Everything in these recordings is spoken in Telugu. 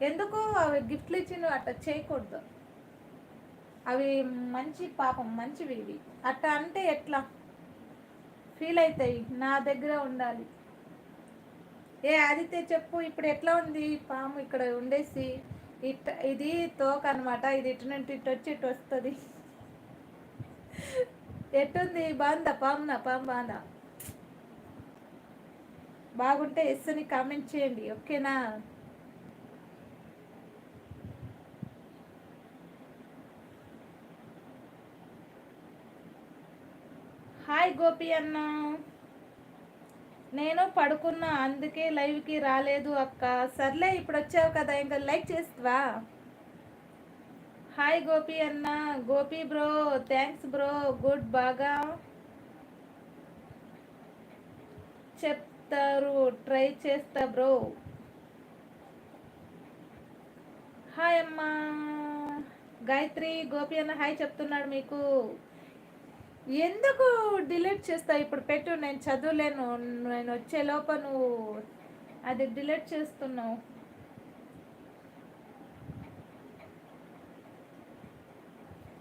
ఎందుకు అవి గిఫ్ట్లు ఇచ్చి నువ్వు అట్లా చేయకూడదు. అవి మంచి పాపం మంచివి ఇవి. అట్లా అంటే ఎట్లా ఫీల్ అవుతాయి? నా దగ్గర ఉండాలి. ఏ ఆదిత్య చెప్పు, ఇప్పుడు ఎట్లా ఉంది పాము? ఇక్కడ ఉండేసి ఇది తోక అనమాట. ఇది ఇటు నుండి ఇటు వచ్చి ఇటు వస్తుంది. ఎట్టుంది? బాగుందా పాము? పాము బాగుందా? బాగుంటే ఎస్ అని కామెంట్ చేయండి, ఓకేనా? హాయ్ గోపి అన్న, నేను పడుకున్నా అందుకే లైవ్కి రాలేదు అక్క. సర్లే ఇప్పుడు వచ్చావు కదా, ఇంకా లైక్ చేస్తావా? హాయ్ గోపి అన్న. Gopi bro, thanks bro, good. బాగా చెప్తారు, ట్రై చేస్తా బ్రో. హాయ్ అమ్మా గాయత్రి. గోపి అన్న హాయ్ చెప్తున్నాడు మీకు. ఎందుకు డిలీట్ చేస్తావు? ఇప్పుడు పెట్టు, నేను చదవలేను. నేను వచ్చే లోప నువ్వు అది డిలీట్ చేస్తున్నావు.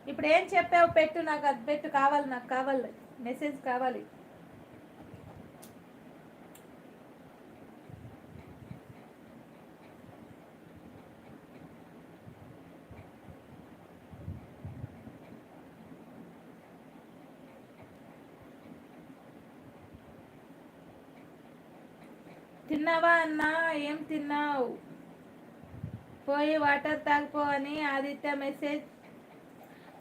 ఇప్పుడు ఏం చెప్పావు? పెట్టు, నాకు అది పెట్టు. కావాలి, నాకు కావాలి, మెసేజ్ కావాలి. తిన్నావా అన్నా? ఏం తిన్నావు? పోయి వాటర్ తాగిపో అని ఆదిత్య మెసేజ్.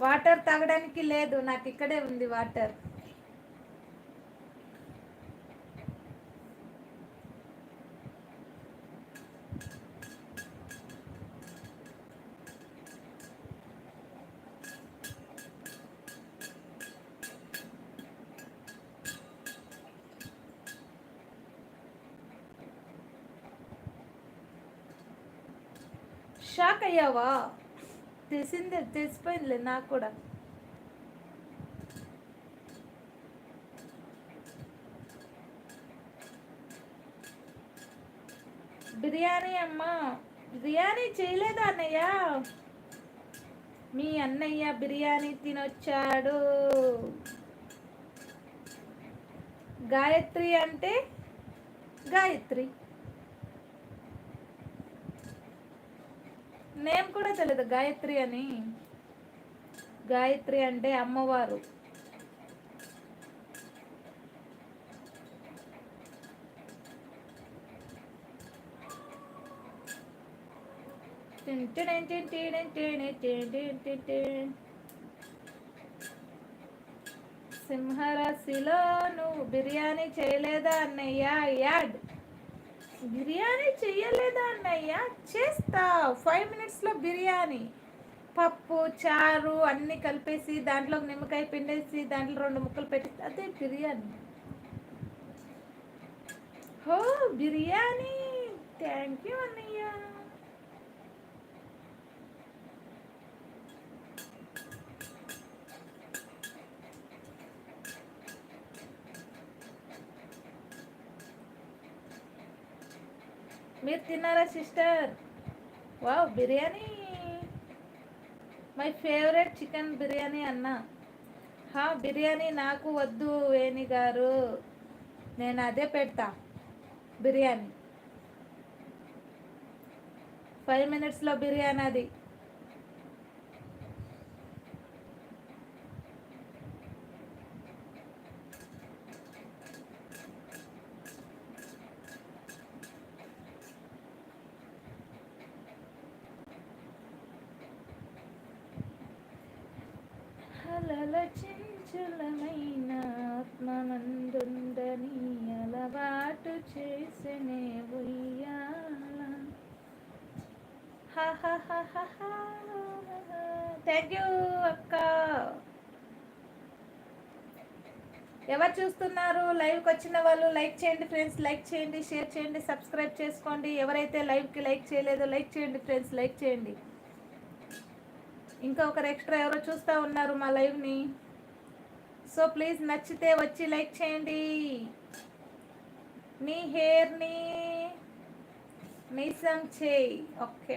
వాటర్ తాగడానికి లేదు, నాకు ఇక్కడే ఉంది వాటర్. షాక్ అయ్యావా? తెలిసిపోయిందిలే నాకు కూడా. బిర్యానీ అమ్మా, బిర్యానీ చేయలేదా అన్నయ్య? మీ అన్నయ్య బిర్యానీ తినొచ్చాడు. గాయత్రి అంటే గాయత్రి నేమ్ కూడా తెలియదు గాయత్రి అని. గాయత్రి అంటే అమ్మవారు. సింహరాశిలో నువ్వు బిర్యానీ చేయలేదా అన్నయ్య? యాడ్ బిర్యానీ చేయలేదా అన్నయ్య? చేస్తా 5 minutesలో బిర్యానీ. పప్పు చారు అన్నీ కలిపేసి దాంట్లో నిమ్మకాయ పిండేసి దాంట్లో 2 ముక్కలు పెట్టి అదే బిర్యానీ. హో బిర్యానీ, థ్యాంక్ యూ అన్నయ్య. మీరు తిన్నారా sister? Wow biryani, my favourite chicken biryani అన్న. బిర్యానీ నాకు వద్దు వేణి గారు, నేను అదే పెడతా బిర్యానీ. 5 minutesలో బిర్యానీ అది. చంచలమైన ఆత్మనందుందని అలవాటు చేసనే ఉయ్యాల. థ్యాంక్ యూ అక్క. ఎవరు చూస్తున్నారు? లైవ్కి వచ్చిన వాళ్ళు లైక్ చేయండి ఫ్రెండ్స్, లైక్ చేయండి, షేర్ చేయండి, సబ్స్క్రైబ్ చేసుకోండి. ఎవరైతే లైవ్కి లైక్ చేయలేదో లైక్ చేయండి ఫ్రెండ్స్, లైక్ చేయండి. ఇంకా ఒకరు ఎక్స్ట్రా ఎవరో చూస్తూ ఉన్నారు మా లైవ్ని. సో ప్లీజ్ నచ్చితే వచ్చి లైక్ చేయండి. నీ హెయిర్ని నిజం చేయి. ఓకే.